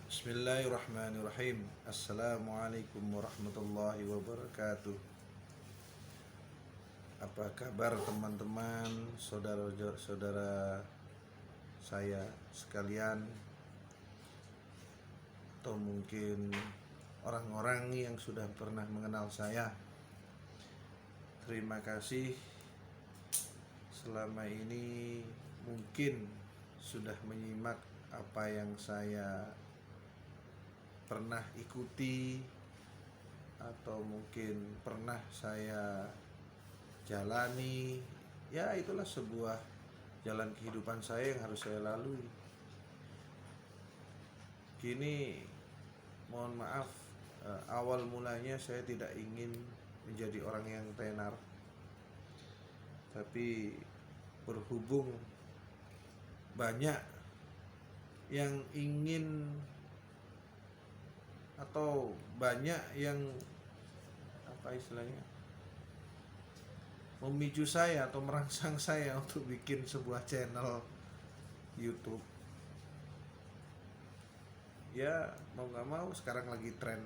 Bismillahirrahmanirrahim. Assalamualaikum warahmatullahi wabarakatuh. Apa kabar teman-teman, saudara-saudara saya sekalian, atau mungkin orang-orang yang sudah pernah mengenal saya. Terima kasih selama ini mungkin sudah menyimak apa yang saya pernah ikuti atau mungkin pernah saya jalani. Ya, itulah sebuah jalan kehidupan saya yang harus saya lalui. Kini mohon maaf, awal mulanya saya tidak ingin menjadi orang yang tenar, tapi berhubung banyak yang ingin atau banyak yang memicu saya atau merangsang saya untuk bikin sebuah channel YouTube. Ya, mau gak mau sekarang lagi tren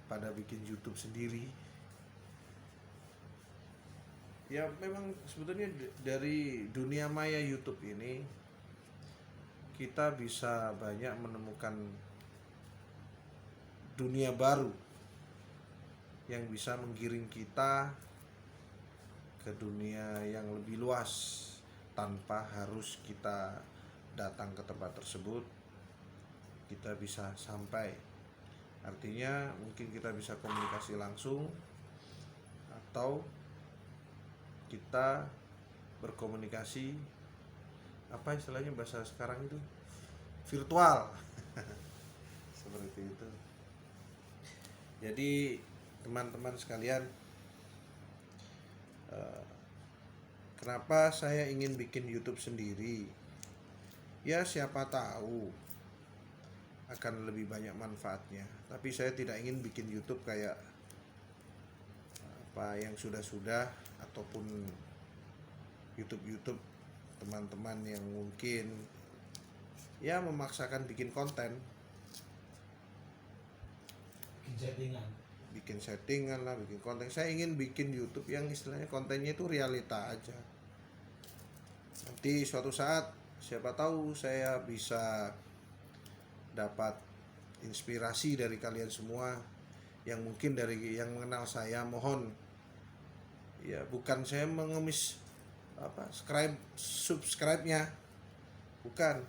pada bikin YouTube sendiri. Ya, memang sebetulnya dari dunia maya YouTube ini kita bisa banyak menemukan dunia baru yang bisa menggiring kita ke dunia yang lebih luas tanpa harus kita datang ke tempat tersebut. Kita bisa sampai, artinya mungkin kita bisa komunikasi langsung atau kita berkomunikasi, apa istilahnya bahasa sekarang itu, virtual. Seperti itu. Jadi teman-teman sekalian, kenapa saya ingin bikin YouTube sendiri? Ya, siapa tahu akan lebih banyak manfaatnya. Tapi saya tidak ingin bikin YouTube kayak apa yang sudah-sudah, ataupun YouTube teman-teman yang mungkin ya memaksakan bikin konten, bikin settingan lah, bikin konten. Saya ingin bikin YouTube yang istilahnya kontennya itu realita aja. Nanti suatu saat siapa tahu saya bisa dapat inspirasi dari kalian semua yang mungkin dari yang mengenal saya. Mohon ya, bukan saya mengemis subscribe-nya, bukan.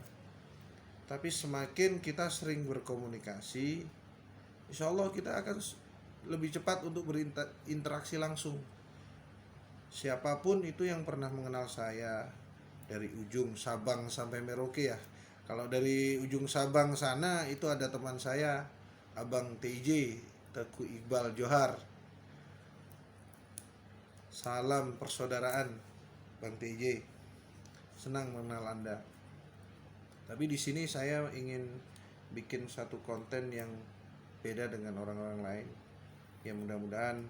Tapi semakin kita sering berkomunikasi, insya Allah kita akan lebih cepat untuk berinteraksi langsung. Siapapun itu yang pernah mengenal saya dari ujung Sabang sampai Merauke ya. Kalau dari ujung Sabang sana itu ada teman saya, Abang TJ, Teguh Iqbal Johar. Salam persaudaraan, Bang TJ. Senang mengenal Anda. Tapi di sini saya ingin bikin satu konten yang beda dengan orang-orang lain. Ya, mudah-mudahan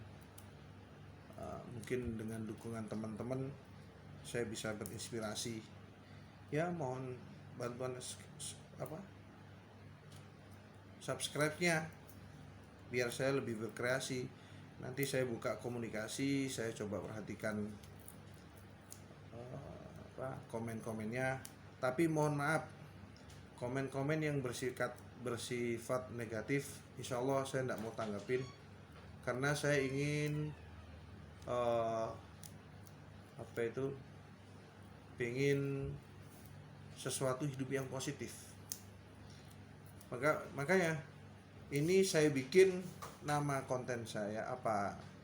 mungkin dengan dukungan teman-teman saya bisa berinspirasi. Ya, mohon bantuan subscribe-nya biar saya lebih berkreasi. Nanti saya buka komunikasi, saya coba perhatikan komen-komennya. Tapi mohon maaf, komen-komen yang bersifat negatif, insya Allah saya tidak mau tanggapin, karena saya ingin pengen sesuatu hidup yang positif. Makanya ini saya bikin nama konten saya,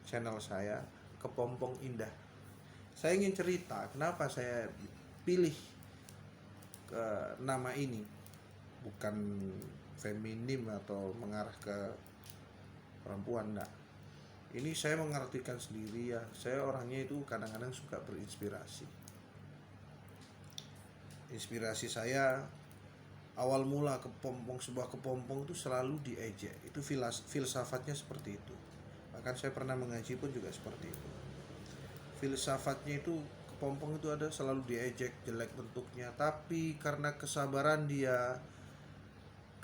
channel saya, Kepompong Indah. Saya ingin cerita kenapa saya pilih ke nama ini, bukan feminim atau mengarah ke perempuan, enggak. Ini saya mengartikan sendiri ya, saya orangnya itu kadang-kadang suka berinspirasi. Inspirasi saya awal mula sebuah kepompong itu selalu diejek. Itu filsafatnya seperti itu. Bahkan saya pernah mengaji pun juga seperti itu. Filsafatnya itu kepompong itu ada selalu diejek, jelek bentuknya, tapi karena kesabaran dia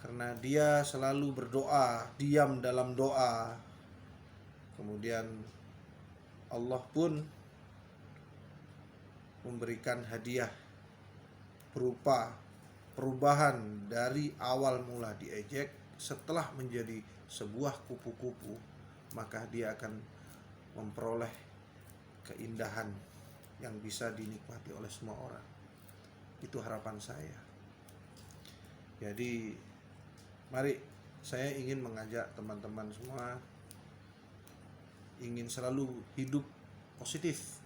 karena dia selalu berdoa, diam dalam doa. Kemudian Allah pun memberikan hadiah berupa perubahan dari awal mula diejek, setelah menjadi sebuah kupu-kupu, maka dia akan memperoleh keindahan yang bisa dinikmati oleh semua orang. Itu harapan saya. Jadi mari, saya ingin mengajak teman-teman semua ingin selalu hidup positif.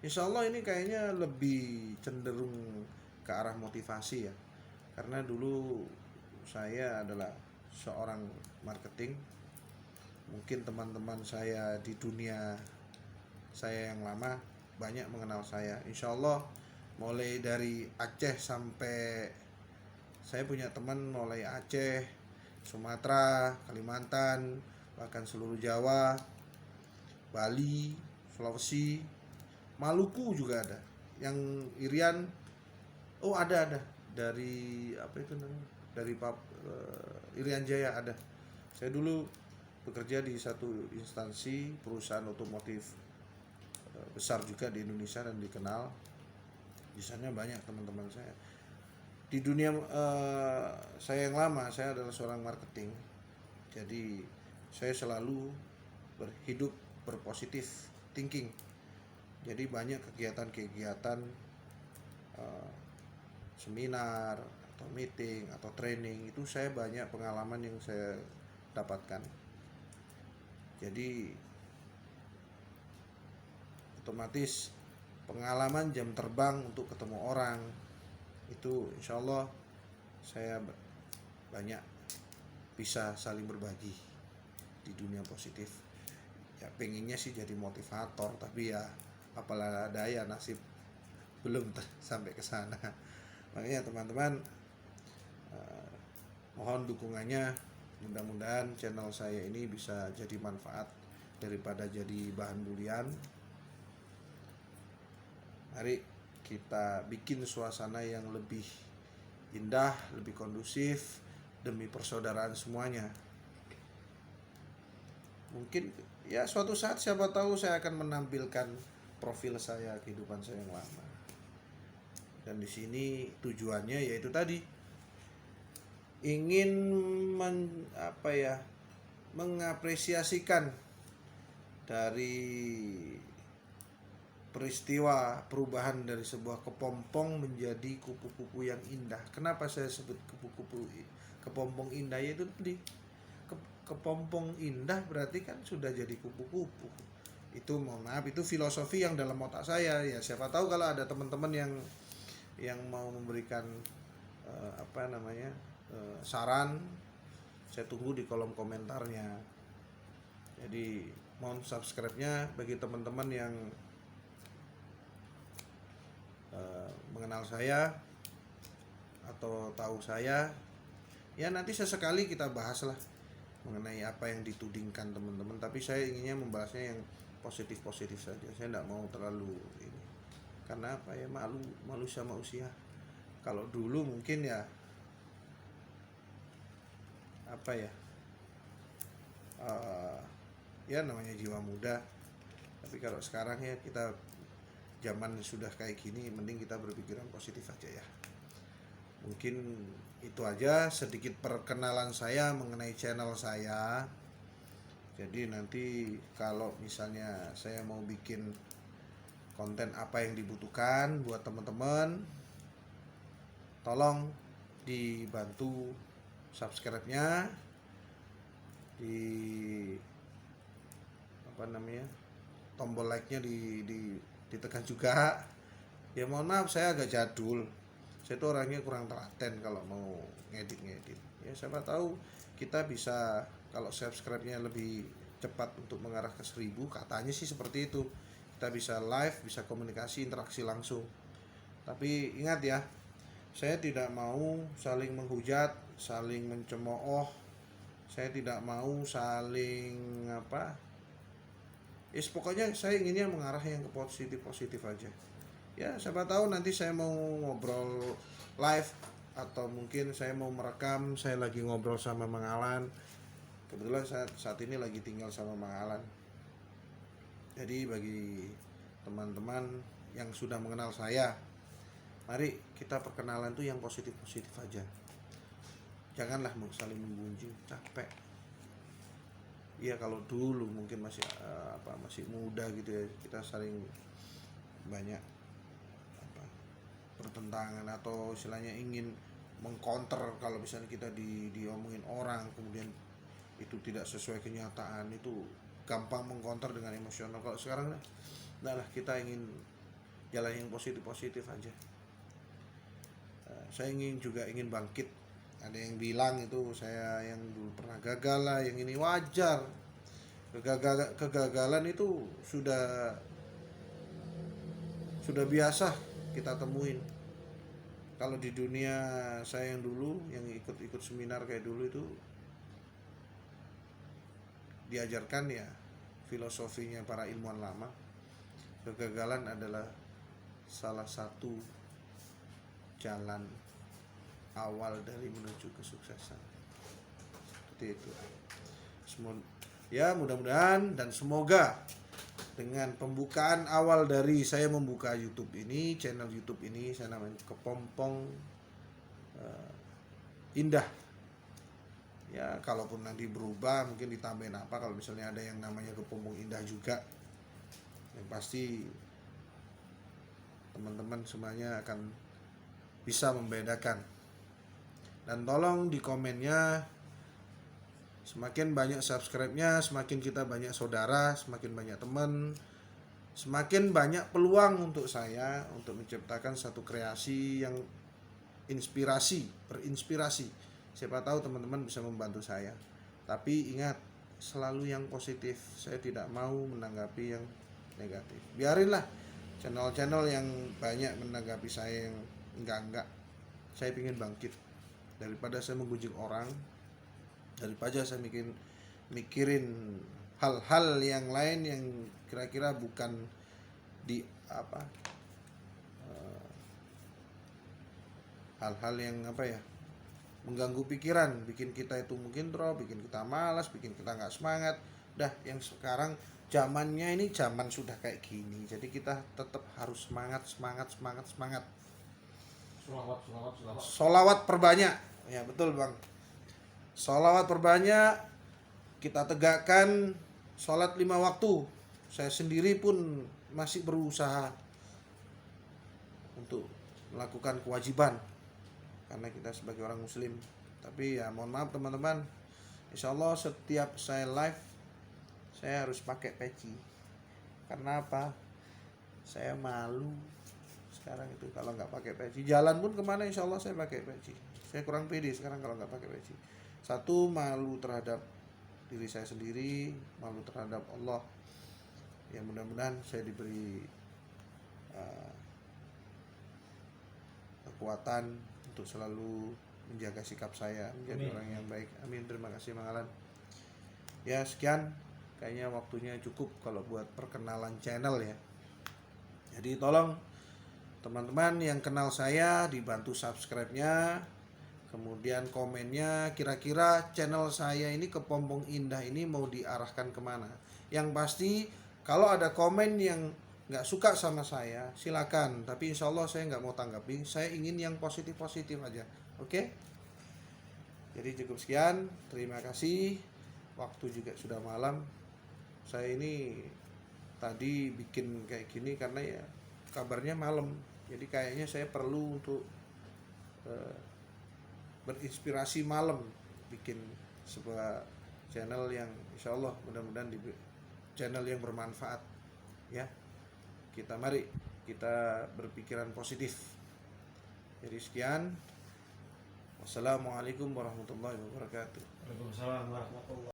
Insya Allah ini kayaknya lebih cenderung ke arah motivasi ya. Karena dulu saya adalah seorang marketing. Mungkin teman-teman saya di dunia saya yang lama banyak mengenal saya. Insya Allah mulai dari Aceh sampai, saya punya teman mulai Aceh, Sumatera, Kalimantan, bahkan seluruh Jawa, Bali, Sulawesi, Maluku juga ada. Yang Irian, oh ada dari apa itu namanya? Dari Irian Jaya ada. Saya dulu bekerja di satu instansi perusahaan otomotif besar juga di Indonesia dan dikenal. Di sana banyak teman-teman saya. Di dunia saya yang lama, saya adalah seorang marketing. Jadi saya selalu berhidup berpositif thinking. Jadi banyak kegiatan-kegiatan seminar atau meeting atau training, itu saya banyak pengalaman yang saya dapatkan. Jadi otomatis pengalaman jam terbang untuk ketemu orang itu insya Allah saya banyak bisa saling berbagi di dunia positif. Ya pengennya sih jadi motivator, tapi ya apalah daya, nasib belum sampai ke sana. Makanya teman-teman mohon dukungannya. Mudah-mudahan channel saya ini bisa jadi manfaat daripada jadi bahan bulian. Mari kita bikin suasana yang lebih indah, lebih kondusif demi persaudaraan semuanya. Mungkin ya suatu saat siapa tahu saya akan menampilkan profil saya, kehidupan saya yang lama. Dan di sini tujuannya yaitu tadi ingin mengapresiasikan dari peristiwa perubahan dari sebuah kepompong menjadi kupu-kupu yang indah. Kenapa saya sebut kupu-kupu kepompong indah? Yaitu tadi kepompong indah berarti kan sudah jadi kupu-kupu. Itu mohon maaf, itu filosofi yang dalam otak saya. Ya siapa tahu kalau ada teman-teman yang mau memberikan saran, saya tunggu di kolom komentarnya. Jadi mohon subscribe-nya bagi teman-teman yang mengenal saya atau tahu saya. Ya nanti sesekali kita bahas lah mengenai apa yang ditudingkan teman-teman, tapi saya inginnya membahasnya yang positif-positif saja. Saya tidak mau terlalu ini, karena apa ya, malu sama usia. Kalau dulu mungkin ya ya namanya jiwa muda, tapi kalau sekarang ya kita zaman sudah kayak gini, mending kita berpikiran positif aja ya. Mungkin itu aja sedikit perkenalan saya mengenai channel saya. Jadi nanti kalau misalnya saya mau bikin konten apa yang dibutuhkan buat teman-teman, tolong dibantu subscribe-nya, tombol like-nya ditekan juga. Ya mohon maaf saya agak jadul. Saya tuh orangnya kurang telaten kalau mau ngedit. Ya siapa tahu kita bisa, kalau subscribe-nya lebih cepat untuk mengarah ke 1000, katanya sih seperti itu. Kita bisa live, bisa komunikasi, interaksi langsung. Tapi ingat ya, saya tidak mau saling menghujat, saling mencemooh. Saya tidak mau saling pokoknya saya inginnya mengarah yang ke positif aja. Ya siapa tahu nanti saya mau ngobrol live atau mungkin saya mau merekam, saya lagi ngobrol sama Mang Alan. Kebetulan saat ini lagi tinggal sama Mang Alan. Jadi bagi teman-teman yang sudah mengenal saya, mari kita perkenalan tuh yang positif-positif aja. Janganlah saling membunjing, capek. Iya, kalau dulu mungkin masih masih muda gitu ya, kita saling banyak pertentangan atau istilahnya ingin mengcounter kalau misalnya kita diomongin orang, kemudian itu tidak sesuai kenyataan, itu gampang mengcounter dengan emosional. Kalau sekarang nah lah, kita ingin jalan yang positif aja. Saya ingin bangkit. Ada yang bilang itu saya yang dulu pernah gagal lah, yang ini wajar. Kegagalan itu sudah biasa kita temuin. Kalau di dunia saya yang dulu, yang ikut seminar kayak dulu itu, diajarkan ya filosofinya para ilmuwan lama, kegagalan adalah salah satu jalan awal dari menuju kesuksesan. Seperti itu. Ya, mudah-mudahan dan semoga dengan pembukaan awal dari saya membuka YouTube ini, channel YouTube ini, saya namanya Kepompong Indah. Ya, kalaupun nanti berubah mungkin ditambahin apa, kalau misalnya ada yang namanya Kepompong Indah juga, yang pasti teman-teman semuanya akan bisa membedakan. Dan tolong di komennya, semakin banyak subscribe-nya, semakin kita banyak saudara, semakin banyak teman, semakin banyak peluang untuk saya untuk menciptakan satu kreasi yang berinspirasi. Siapa tahu teman-teman bisa membantu saya. Tapi ingat, selalu yang positif. Saya tidak mau menanggapi yang negatif. Biarinlah channel-channel yang banyak menanggapi saya yang enggak. Saya ingin bangkit. Daripada saya menggunjing orang, daripada saya mikirin hal-hal yang lain yang kira-kira bukan di hal-hal yang mengganggu pikiran, bikin kita itu mungkin drop, bikin kita malas, bikin kita nggak semangat. Yang sekarang zamannya ini zaman sudah kayak gini, jadi kita tetap harus semangat. Sholawat perbanyak. Ya betul bang, sholawat perbanyak. Kita tegakkan sholat 5 waktu. Saya sendiri pun masih berusaha untuk melakukan kewajiban karena kita sebagai orang muslim. Tapi ya mohon maaf teman-teman, insya Allah setiap saya live saya harus pakai peci. Karena apa? Saya malu sekarang itu kalau nggak pakai peci. Jalan pun kemana insya Allah saya pakai peci. Saya kurang pede sekarang kalau nggak pakai peci. Satu, malu terhadap diri saya sendiri, malu terhadap Allah. Ya mudah-mudahan saya diberi kekuatan untuk selalu menjaga sikap saya menjadi orang yang baik. Amin. Terima kasih Mang Alan. Ya sekian, kayaknya waktunya cukup kalau buat perkenalan channel ya. Jadi tolong teman-teman yang kenal saya dibantu subscribe-nya, kemudian komennya, kira-kira channel saya ini Kepompong Indah ini mau diarahkan kemana. Yang pasti kalau ada komen yang nggak suka sama saya, silakan. Tapi insya Allah saya nggak mau tanggapi. Saya ingin yang positif aja. Oke? Jadi cukup sekian. Terima kasih. Waktu juga sudah malam. Saya ini tadi bikin kayak gini karena ya kabarnya malam. Jadi kayaknya saya perlu untuk berinspirasi malam, bikin sebuah channel yang insya Allah mudah-mudahan channel yang bermanfaat ya. Mari kita berpikiran positif. Jadi sekian, wassalamualaikum warahmatullahi wabarakatuh. Waalaikumsalam warahmatullahi